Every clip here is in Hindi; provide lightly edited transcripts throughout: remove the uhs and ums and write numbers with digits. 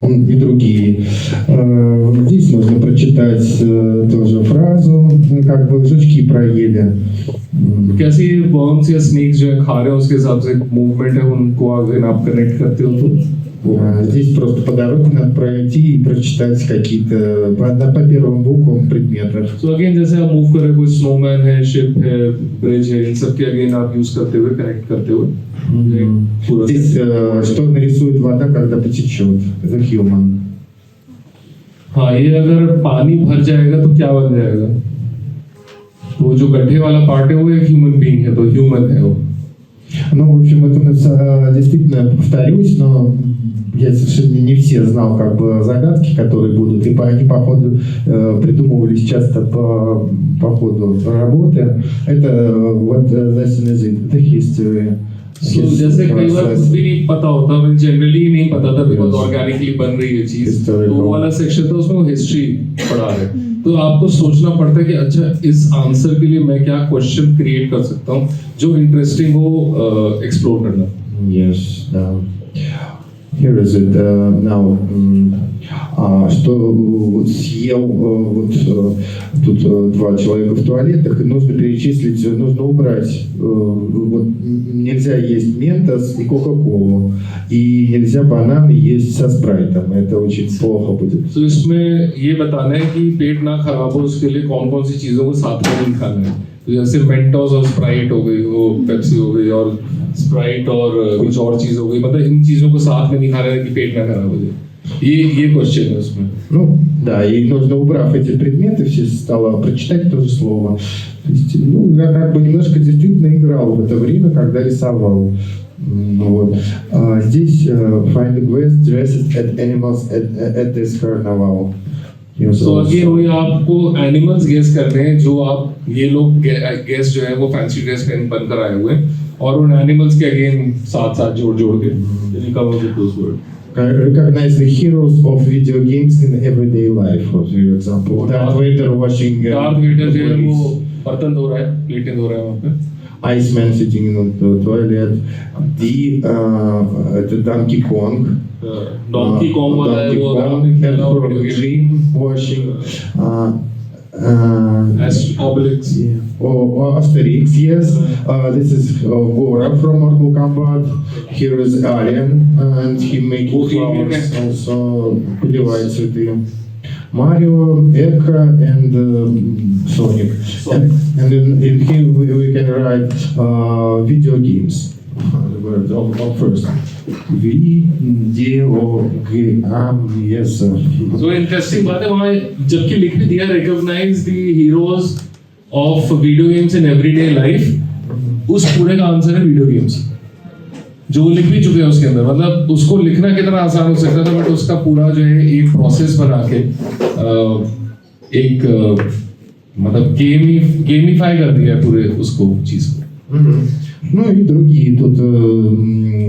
и другие. Здесь нужно прочитать тоже фразу, как бы жучки проели. कैसे ये worms या snakes जो है खा रहे हैं उसके हिसाब से मूवमेंट है उनको अगर आप कनेक्ट करते हो तो Здесь просто по дороге надо пройти и прочитать какие-то по первым буквам предметов. So again जैसे आप मूव कर रहे हो कोई snowman है ship है bridge है इन सब के again आप यूज करते हुए कनेक्ट करते हुए पूरा Здесь что нарисует вода, когда потечет? Это human. हाँ ये अगर पानी भर जाएगा तो क्या बन जाएगा तो जो गड्ढे वाला पार्ट है वो एक ह्यूमन बीइंग है तो ह्यूमन है वो. Ну, в общем, это действительно, повторюсь, но я совершенно не все знал как бы загадки, которые будут, и они по ходу придумывались часто по ходу работы. Это вот lesson is it, the history. So, जैसे कई बार कुछ भी नहीं पता होता है जनरली नहीं पता था बिकॉज ऑर्गेनिकली बन रही है चीज तो वो वाला सेक्शन था उसमें वो हिस्ट्री पढ़ा रहे तो आपको सोचना पड़ता है कि अच्छा इस आंसर के लिए मैं क्या क्वेश्चन क्रिएट कर सकता हूँ जो इंटरेस्टिंग हो एक्सप्लोर करना. Yes, here is it now. Что съел тут два человека в туалетах, и нужно перечислить, нужно убрать. Вот, нельзя есть ментос и кока-колу, и нельзя бананы есть со спрайтом. Это очень плохо будет. तो इसमें ये बताना है कि पेट ना खराब हो उसके लिए कौन कौन सी चीज़ों को साथ में नहीं खाना है. तो जैसे मेंटोस और स्प्राइट हो गई वो पेप्सी हो गई और स्प्राइट और कुछ और चीज़ हो गई मतलब इन चीज़ों को साथ में नहीं खाना है कि पेट ना खराब हो जाए. ये क्वेश्चन है उसमें. Ну, да, и нужно, убрав эти предметы все со стола, прочитать то же слово. То есть, ну, я как бы немножко действительно играл в это время, когда рисовал. Вот. Здесь find the quest dresses at animals at this carnival. So again वही आपको एनिमल्स गेस करने हैं जो आप ये लोग गेस जो है वो फैंसी ड्रेस पहन कर आए हुए हैं और उन एनिमल्स के अगेन साथ साथ जोड़ के come up with those words. Recognize the heroes of video games in everyday life, for example. Darth Vader washing. Darth Vader जो है वो बर्तन धो रहा है, प्लेटें धो रहा है वहाँ पे. Iceman sitting in the toilet. Это Donkey Kong. Donkey Kong वाला है वो Donkey Kong, Dream washing. Obelix. Asterix, yes. This is Gora from Mortal Kombat. Here is Alien, and he making flowers. Also, поливает цветы. Mario, Eka, and Sonic. And in here we can write video games. First, video yes. So interesting बात है वहाँ जबकि लिख भी दिया recognize the heroes of video games in everyday life उस पूरे का आंसर है video games जो लिख भी चुके हैं उसके अंदर मतलब उसको लिखना कितना आसान हो सकता था बट उसका पूरा जो है एक प्रोसेस बना के एक मतलब गेमिफाई कर दिया पूरे उसको चीज को. Ну и другие тут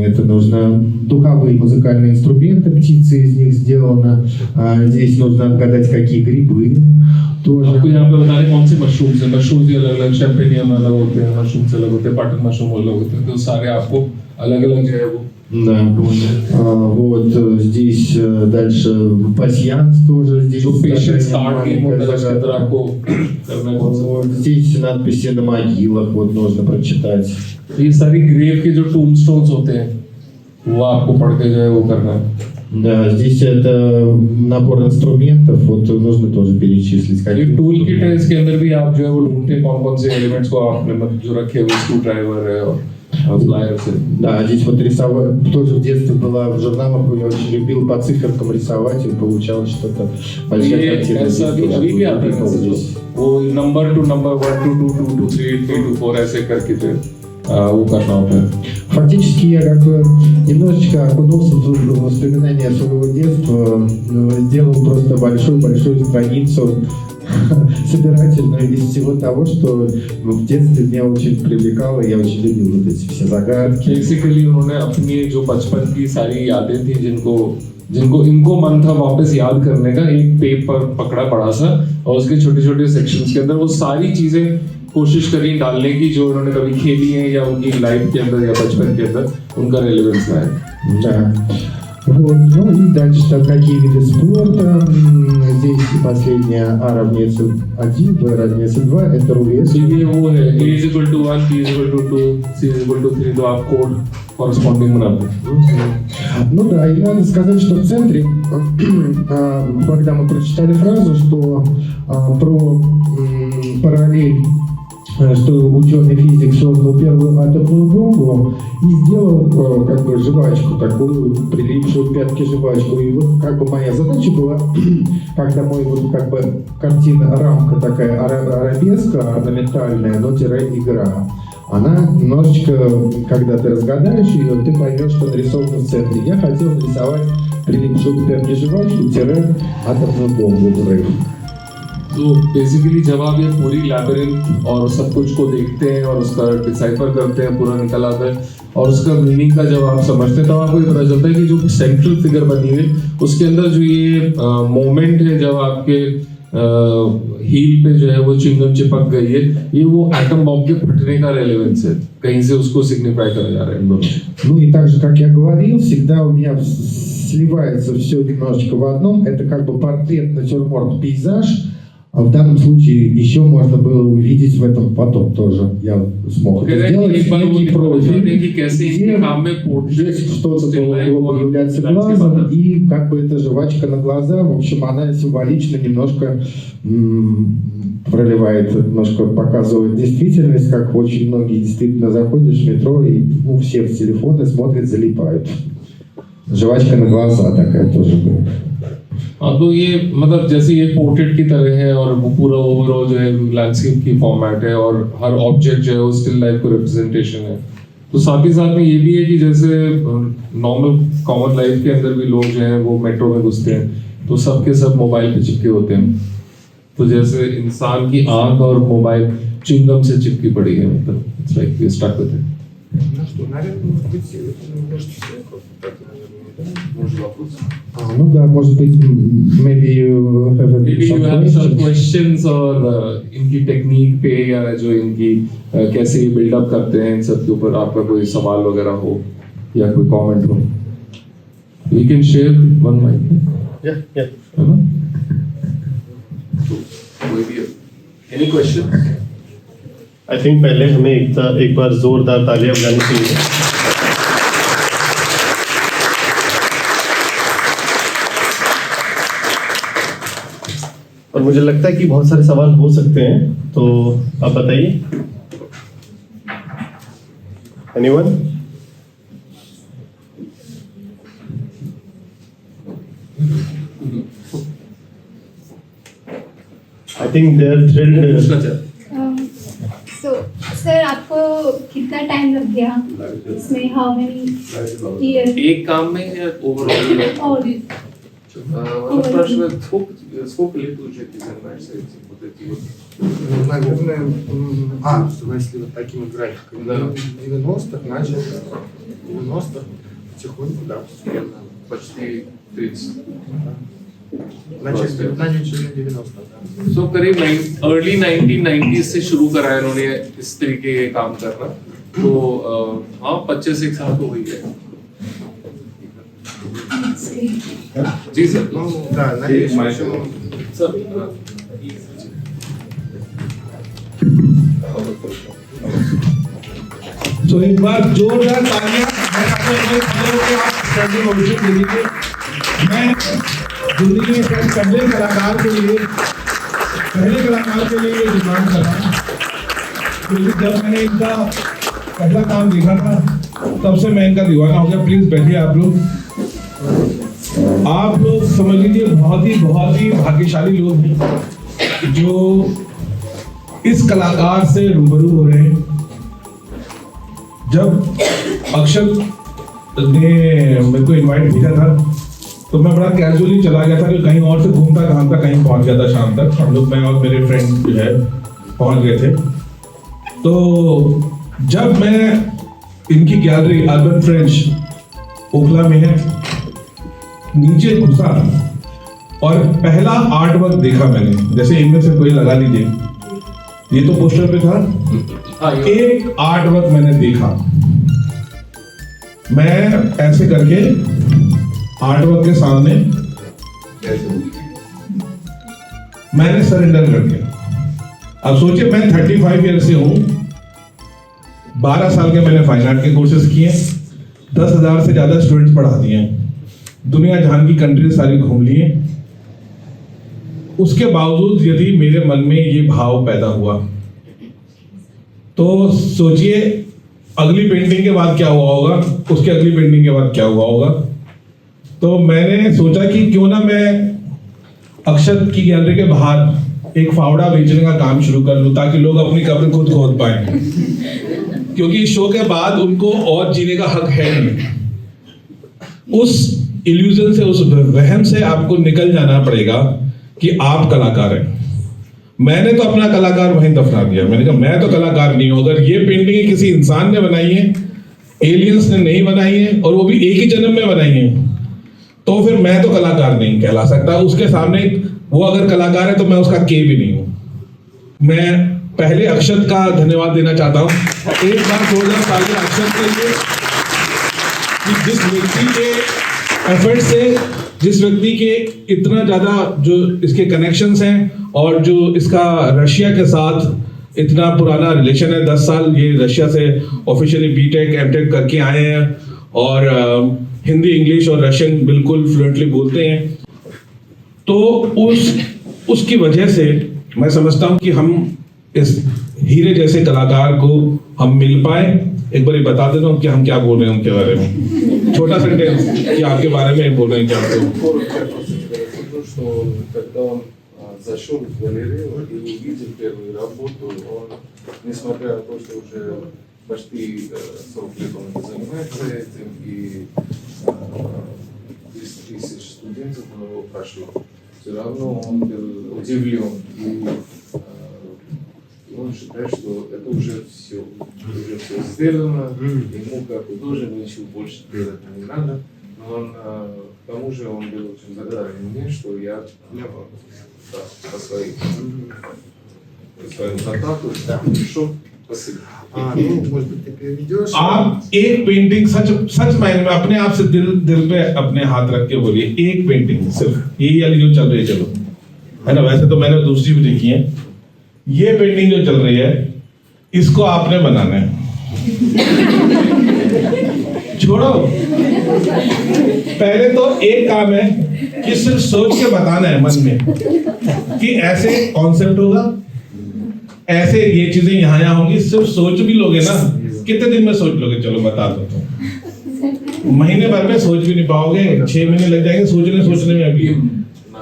это нужно духовые музыкальные инструменты, птицы из них сделаны. Здесь нужно отгадать какие грибы тоже. आपको यहाँ पे बता रहे कौन से मशरूम्स हैं. मशरूम्स भी अलग अलग शैम्पेनियम अलग होते हैं मशरूम्स अलग होते हैं बटन मशरूम अलग होते हैं तो सारे आपको अलग अलग जो है वो. Да. Вот здесь дальше пасьянс тоже здесь. Вот здесь надписи на могилах вот нужно прочитать. ये सारी ग्रेव के जो टूमस्टोन्स होते हैं वो आपको पढ़ के जो है वो करना है. Да, здесь это набор инструментов, вот нужно тоже перечислить. ये टूल किट है इसके अंदर भी आप जो है वो ढूंढते हैं कौन-कौन से एलिमेंट्स को आपने मतलब जो रखे हैं वो स्क्रू ड्राइवर है और फ्लायर से. Да, здесь вот рисовать, тоже в детстве была в журналах, я очень любил по циферкам рисовать, и получалось что-то большая картина. ऐसा भी अभी भी आता है वो नंबर टू नंबर 1 2 2 2 2 3 3 2 4 ऐसे करके जो वो करना होता है. Фактически я как бы немножечко окунулся в воспоминания своего детства, сделал просто большую страницу собирательную из всего того, что в детстве меня очень привлекало, я очень любил вот эти все загадки. Basically उन्होंने अपनी जो बचपन की सारी यादें थी जिनको इनको मन था वापस याद करने का एक पेपर पकड़ा पड़ा सा और उसके छोटे छोटे सेक्शंस के अंदर वो सारी चीजें कोशिश करी डालने की जो उन्होंने कभी खेली है या उनकी लाइफ के अंदर या बचपन के अंदर उनका रेलेवेंस है. Да. Вот, ну и дальше там какие виды спорта. Здесь последняя А равняется 1, Б равняется 2, это рулет. तो ये वो है A is equal to 1, B is equal to 2, C is equal to 3, तो आप कोड corresponding बनाते हैं. Ну да, и надо сказать, что в центре, когда мы прочитали фразу, что про параллель, что ученый физик создал первую атомную бомбу и сделал как бы жвачку, такую прилипшую к пятке жвачку. И вот как бы моя задача была, когда мой вот как бы картина, рамка такая арабеска орнаментальная, но игра. Она немножечко, когда ты разгадаешь ее, ты поймешь, что нарисовано в центре. Я хотел нарисовать прилипшую к пятке жвачку, атомную бомбу взрыв. तो बेसिकली जब आप ये पूरी लैबिरिंथ और सब कुछ को देखते हैं और उसका डिसाइफर करते हैं, पूरा निकल आता है और उसका मीनिंग का जब आप समझते हैं, तब आपको ये पता चलता है कि जो सेंट्रल फिगर बनी हुई उसके अंदर जो ये मोमेंट है, जब आपके हील पे जो है वो चिंगम चिपक गई है, ये वो एटम बॉम्ब के फटने का रेलेवेंस है, कहीं से उसको सिग्निफाई करा जा रहा है इन दोनों. Ну и так же, как я говорил, всегда у меня сливается все немножечко в одном. Это как бы портрет, натюрморт, пейзаж. А в данном случае еще можно было увидеть в этом потом тоже. Я смог это сделать. Некий профиль, где здесь что-то должно появляться глазом, и как бы эта жвачка на глаза, в общем, она символично немножко проливает, немножко показывает действительность, как очень многие действительно заходишь в метро, и все в телефоны смотрят, залипают. Жвачка на глаза такая тоже была. हाँ, तो ये मतलब जैसे ये पोर्ट्रेट की तरह है और वो पूरा ओवरऑल जो है लैंडस्केप की फॉर्मेट है और हर ऑब्जेक्ट जो है वो स्टिल लाइफ को रिप्रेजेंटेशन है. तो साथ ही साथ में ये भी है कि जैसे नॉर्मल कॉमन लाइफ के अंदर भी लोग जो हैं वो मेट्रो में घुसते हैं तो सबके सब मोबाइल पे चिपके होते हैं. तो जैसे इंसान की आंख और मोबाइल चिंगम से चिपकी पड़ी है, मतलब it's like we stuck with it. Ну что, наверное, может быть, может, может вопрос? Ну да, может быть, maybe you have Maybe you some have some questions. questions और इनकी टेक्निक पे या जो इनकी कैसे ये बिल्डअप करते हैं इन सब के ऊपर आपका कोई सवाल वगैरह हो या कोई कमेंट हो, we can share one mic. Yeah. है ना? कोई भी any question? I think पहले हमें एक बार जोरदार तालियां बजानी चाहिए. और मुझे लगता है कि बहुत सारे सवाल हो सकते हैं, तो आप बताइए. Anyone? I think they are thrilled. So, sir आपको कितना टाइम लग गया इसमें? How many year? एक काम में या ओवरऑल? और Спрашивают, сколько лет уже ты занимаешься этим, вот этим? Наверное, если вот такими графиками, Да. 90-х начал, 90-х потихоньку, да, постепенно. почти 30. Начали на 90-х, да. So करीब अर्ली 1990s से शुरू करा है इन्होंने इस तरीके के काम करना. तो हाँ 25 साल तो हुई है. जी सर. Ну, да, надеюсь, в общем, सर तो एक बार जोरदार तालियां. मैं अपने खबरों के आप स्टडी मौजूद ले लीजिए. मैं जिंदगी में पहले कलाकार के लिए ये डिमांड कर रहा हूँ, क्योंकि जब मैंने इनका पहला काम देखा था तब से मैं इनका दीवाना हो गया. प्लीज बैठिए आप लोग. आप लोग समझ लीजिए बहुत ही भाग्यशाली लोग हैं जो इस कलाकार से रूबरू हो रहे हैं. जब अक्षत ने मेरे को इनवाइट भेजा था तो मैं बड़ा कैजुअली चला गया था कि कहीं और से घूमता घामता कहीं पहुंच गया था. शाम तक हम लोग, मैं और मेरे फ्रेंड जो है पहुंच गए थे. तो जब मैं इनकी गैलरी अर्बन फ्रेंच ओखला में है नीचे घुसा और पहला आर्ट वर्क देखा मैंने. जैसे इनमें से कोई लगा लीजिए, ये तो पोस्टर पे था. एक आर्ट वर्क मैंने देखा. मैं ऐसे करके आर्टवर्क के सामने मैंने सरेंडर कर दिया। अब सोचिए मैं 35 ईयर से हूं, 12 साल के मैंने फाइन आर्ट के कोर्सेज किए, 10,000 से ज्यादा स्टूडेंट्स पढ़ा दिए, दुनिया जहान की कंट्री सारी घूम लिए। उसके बावजूद यदि मेरे मन में ये भाव पैदा हुआ तो सोचिए अगली पेंटिंग के बाद क्या हुआ होगा, उसके अगली पेंटिंग के बाद क्या हुआ होगा। तो मैंने सोचा कि क्यों ना मैं अक्षत की गैलरी के बाहर एक फावड़ा बेचने का काम शुरू कर लूं ताकि लोग अपनी कब्र खुद खोद पाए, क्योंकि इस शो के बाद उनको और जीने का हक है नहीं। उस इल्यूजन से, उस वहम से आपको निकल जाना पड़ेगा कि आप कलाकार हैं। मैंने तो अपना कलाकार वहीं दफना दिया। मैंने कहा मैं तो कलाकार नहीं हूं। अगर ये पेंटिंग किसी इंसान ने बनाई है, एलियंस ने नहीं बनाई है, और वो भी एक ही जन्म में बनाई है, तो फिर मैं तो कलाकार नहीं कहला सकता। उसके सामने वो अगर कलाकार है तो मैं उसका के भी नहीं हूं। मैं पहले अक्षत का धन्यवाद देना चाहता हूं, एक बार 2000 साल के अक्षत के लिए, कि जिस व्यक्ति के एफर्ट से, जिस व्यक्ति के इतना ज्यादा जो इसके कनेक्शंस हैं और जो इसका रशिया के साथ इतना पुराना रिलेशन है, 10 साल ये रशिया से ऑफिशियली बीटेक एमटेक करके आए हैं और हिंदी, इंग्लिश और रशियन बिल्कुल फ्लुएंटली बोलते हैं। तो उसकी वजह से मैं समझता हूं कि हम इस हीरे जैसे कलाकार को हम मिल पाए। एक बार बता देता हूँ कि हम क्या बोल रहे हैं उनके बारे में, छोटा सेंटेंस कि आपके बारे में बोल रहे हैं क्या। Зашел в галерею и увидел первую работу. Он, несмотря на то, что уже почти 40 лет он занимается этим, и 10 тысяч студентов у него прошло, все равно он был удивлен. И он считает, что это уже все сделано, ему как художнику ничего больше делать не надо. Но он, к тому же он был очень благодарен мне, что я по своему контакту пришел. Спасибо. Ну, может быть, ты переведешь? आप एक पेंटिंग सच मायने में अपने आप से दिल पे अपने हाथ रख के बोलिए, एक पेंटिंग सिर्फ यही वाली जो चल रही है, चलो है ना। वैसे तो मैंने दूसरी भी देखी है। ये पेंटिंग जो चल रही है इसको आपने बनाना है। छोड़ो, पहले तो एक काम है कि सिर्फ सोच के बताना है मन में कि ऐसे कॉन्सेप्ट होगा, ऐसे ये चीजें यहाँ होंगी। सिर्फ सोच भी लोगे ना, कितने दिन में सोच लोगे? चलो बता दो, तो महीने भर में सोच भी नहीं पाओगे, 6 महीने लग जाएंगे सोचने में अभी,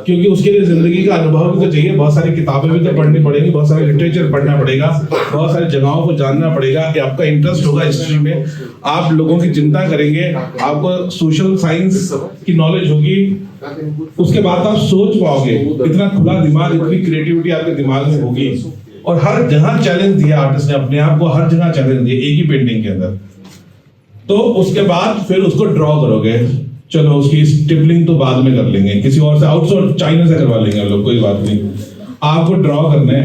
क्योंकि उसके लिए जिंदगी का अनुभव भी तो चाहिए। बहुत सारी किताबें भी तो पढ़नी पड़ेंगी, बहुत सारे लिटरेचर पढ़ना पड़ेगा, बहुत सारी जगहों को जानना पड़ेगा। कि आपका इंटरेस्ट होगा हिस्ट्री में, आप लोगों की चिंता करेंगे, आपको सोशल साइंस की नॉलेज होगी, उसके बाद आप सोच पाओगे। इतना खुला दिमाग, इतनी क्रिएटिविटी आपके दिमाग में होगी। और हर जगह चैलेंज दिया आर्टिस्ट ने, अपने आप को हर जगह चैलेंज दिया एक ही पेंटिंग के अंदर। तो उसके बाद फिर उसको ड्रॉ करोगे। चलो उसकी स्टिपलिंग तो बाद में कर लेंगे, किसी और से आउटसोर्स चाइना से करवा लेंगे हम लोग, कोई बात नहीं। आपको ड्रॉ करना है,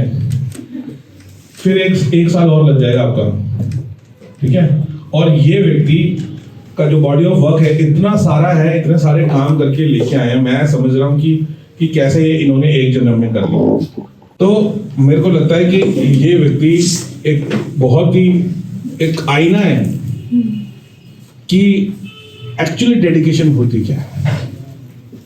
फिर एक साल और लग जाएगा आपका, ठीक है। और ये व्यक्ति का जो बॉडी ऑफ वर्क है इतना सारा है, इतने सारे काम करके लेके आए हैं। मैं समझ रहा हूँ कि कैसे ये इन्होंने एक जन्म में कर लिया। तो मेरे को लगता है कि ये व्यक्ति एक बहुत ही एक आईना है कि एक्चुअली डेडिकेशन होती क्या है,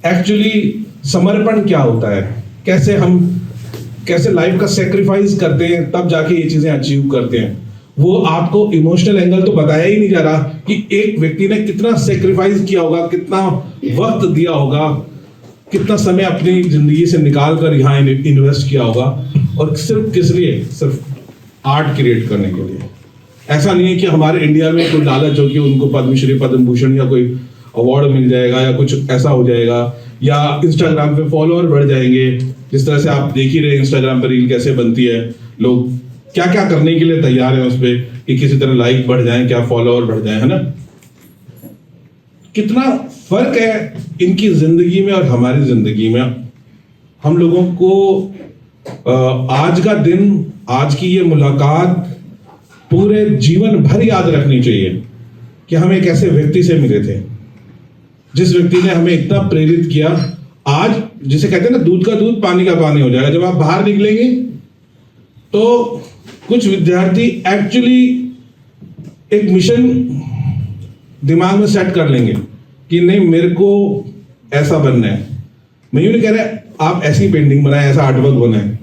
एक्चुअली समर्पण क्या होता है, कैसे लाइफ का सेक्रीफाइस करते हैं, तब जाके ये चीजें अचीव करते हैं। वो आपको इमोशनल एंगल तो बताया ही नहीं जा रहा कि एक व्यक्ति ने कितना सेक्रीफाइस किया होगा, कितना वक्त दिया होगा, कितना समय अपनी जिंदगी से निकाल कर यहाँ इन्वेस्ट किया होगा, और सिर्फ किस लिए? सिर्फ आर्ट क्रिएट करने के लिए। ऐसा नहीं है कि हमारे इंडिया में कोई लालच हो कि उनको पद्मश्री, पद्म भूषण या कोई अवार्ड मिल जाएगा या कुछ ऐसा हो जाएगा, या इंस्टाग्राम पे फॉलोअर बढ़ जाएंगे। जिस तरह से आप देख ही रहे इंस्टाग्राम पर रील कैसे बनती है, लोग क्या क्या करने के लिए तैयार है उस पर कि किसी तरह लाइक बढ़ जाए, क्या फॉलोअर बढ़ जाए, है ना। कितना फर्क है इनकी जिंदगी में और हमारी जिंदगी में। हम लोगों को आज का दिन, आज की ये मुलाकात पूरे जीवन भर याद रखनी चाहिए कि हम एक ऐसे व्यक्ति से मिले थे जिस व्यक्ति ने हमें इतना प्रेरित किया, आज जिसे कहते हैं ना दूध का दूध पानी का पानी हो जाएगा। जब आप बाहर निकलेंगे तो कुछ विद्यार्थी एक्चुअली एक मिशन दिमाग में सेट कर लेंगे कि नहीं मेरे को ऐसा बनना है। मैं यूं नहीं कह रहा आप ऐसी पेंटिंग बनाए, ऐसा आर्टवर्क होना है,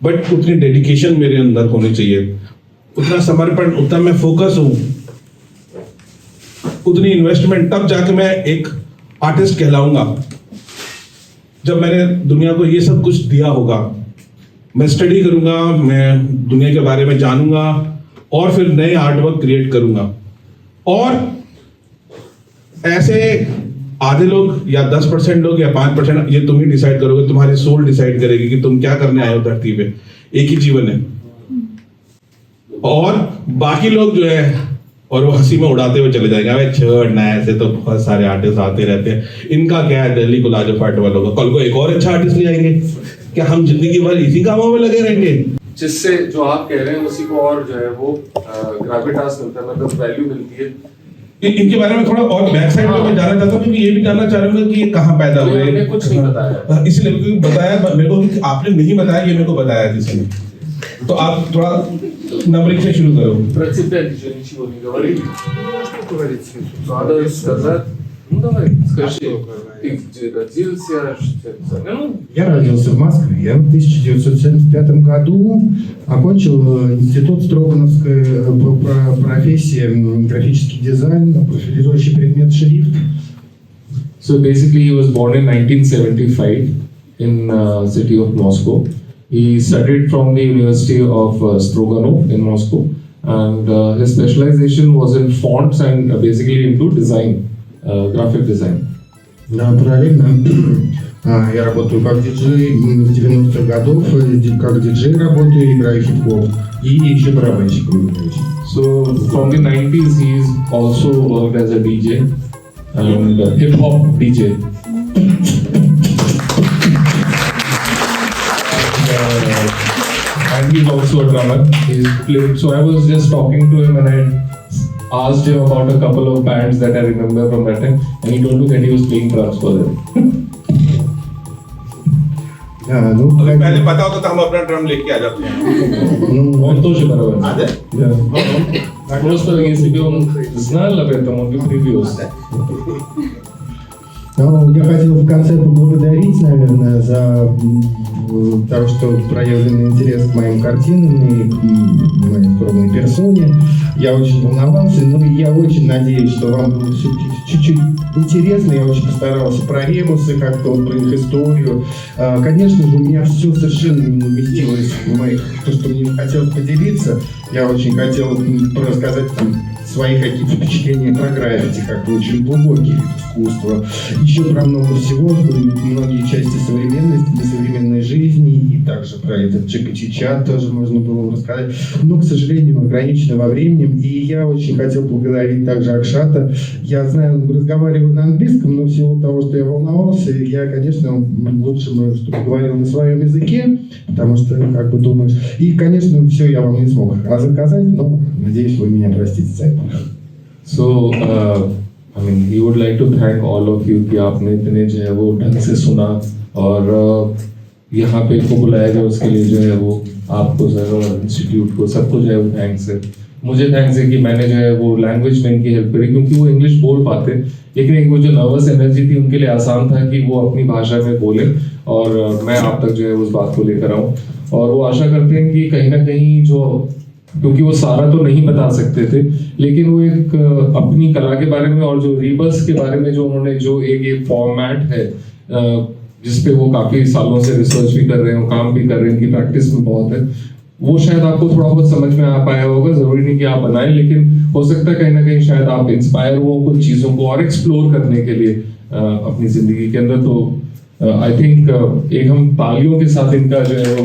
बट उतनी डेडिकेशन मेरे अंदर होनी चाहिए, उतना समर्पण, उतना मैं फोकस हूं, उतनी इन्वेस्टमेंट, तब जाके मैं एक आर्टिस्ट कहलाऊंगा। जब मैंने दुनिया को ये सब कुछ दिया होगा, मैं स्टडी करूंगा, मैं दुनिया के बारे में जानूंगा और फिर नए आर्टवर्क क्रिएट करूंगा। और ऐसे आधे लोग या 10% लोग या 5%, ये तुम ही डिसाइड करोगे, तुम्हारी सोल डिसाइड करेगी कि तुम क्या करने आए हो धरती पे। एक ही जीवन है। और बाकी लोग जो है और वो हंसी में उड़ाते हुए चले जाएंगे, अबे छोड़ना, ऐसे तो बहुत सारे आर्टिस्ट आते रहते हैं, इनका क्या है, दिल्ली को लाजो फाट वालों का, कल को एक और अच्छा आर्टिस्ट ले आएंगे, क्या हम जिंदगी भर इसी कामों में लगे रहेंगे? जिससे जो आप कह रहे हैं उसी को और जो है वो ग्रेविटास मिलता है, मतलब वैल्यू मिलती है। इनके बारे में थोड़ा और बैक साइड में मैं जानना चाहता हूँ, क्योंकि ये भी जानना चाह रहा हूँ कि ये कहाँ पैदा हुए। मैंने कुछ नहीं बताया, इसलिए क्योंकि बताया मेरे को, आपने नहीं बताया, ये मेरे को बताया किसी ने, तो आप थोड़ा नंबरिंग से शुरू करो। Принципиально ничего не говорили. Что говорить? Надо сказать, ну давай, скажи, ты где родился, что это? Ну, Я родился в Москве в 1975 году, окончил институт Строгановской профессии графический дизайн, профилирующий предмет шрифт. so basically he was born in 1975 in city of Moscow. He studied from the University of Stroganov in Moscow, and his specialization was in fonts and basically into design, graphic design. Да, параллельно я работаю как диджей с 90-х годов, как диджей работаю, играю хип-хоп и еще барабанщиком являюсь. So from the 90s he's also worked as a DJ and hip hop DJ. And he's also a drummer. He's played. So I was just talking to him and I asked him about a couple of bands that I remember from that time, and he told me that he was playing drums for them. Да, ну, अगर पहले पता होता तो हम अपना ड्रम लेके आ जाते हैं। ну, Он тоже барабан. А, да? да. Просто если бы он знал об этом, он бы привез. Ну, я хотел в конце поблагодарить, наверное, за то, что проявленный интерес к моим картинам и к моей скромной персоне. Я очень волновался, но я очень надеюсь, что вам было все-таки чуть-чуть интересно. Я очень постарался про ребусы, как-то вот про их историю. Конечно же, у меня все совершенно не уместилось в моих, то, что мне хотелось поделиться. Я очень хотел рассказать там свои какие-то впечатления про граффити, как бы очень глубокий вид искусства. Еще про много всего, многие части современной жизни, и также про этот GPT-чат тоже можно было рассказать. Но, к сожалению, ограничено во времени. И я очень хотел поблагодарить также Акшата. Я знаю, разговариваю на английском, но в силу того, что я волновался, я, конечно, лучше бы, чтобы говорил на своем языке, потому что, как бы думаешь, и, конечно, все я вам не смог заказать, но надеюсь, вы меня простите за это. So, I mean, he would like to thank all of you कि आपने इतने जो है वो ढंग से सुना और यहाँ पे को बुलाया गया उसके लिए जो है वो आपको सर और इंस्टीट्यूट को सबको जो है वो थैंक्स है। मुझे थैंक्स है कि मैंने जो है वो लैंग्वेज में इनकी हेल्प करी, क्योंकि वो इंग्लिश बोल पाते, लेकिन एक वो जो नर्वस एनर्जी थी उनके लिए आसान था कि वो अपनी भाषा में बोले और मैं आप तक जो है उस बात को लेकर आऊँ। और वो आशा करते हैं कि कहीं ना कहीं जो, क्योंकि वो सारा तो नहीं बता सकते थे, लेकिन वो एक अपनी कला के बारे में और जो रिबस के बारे में जो उन्होंने जो एक फॉर्मेट है जिसपे वो काफी सालों से रिसर्च भी कर रहे हैं, काम भी कर रहे हैं, उनकी प्रैक्टिस में बहुत है, वो शायद आपको थोड़ा बहुत समझ में आ पाया होगा। जरूरी नहीं कि आप बनाएं, लेकिन हो सकता है कहीं ना कहीं शायद आप इंस्पायर हो कुछ चीजों को और एक्सप्लोर करने के लिए अपनी जिंदगी के अंदर। तो आई थिंक एक हम तालियों के साथ इनका जो है वो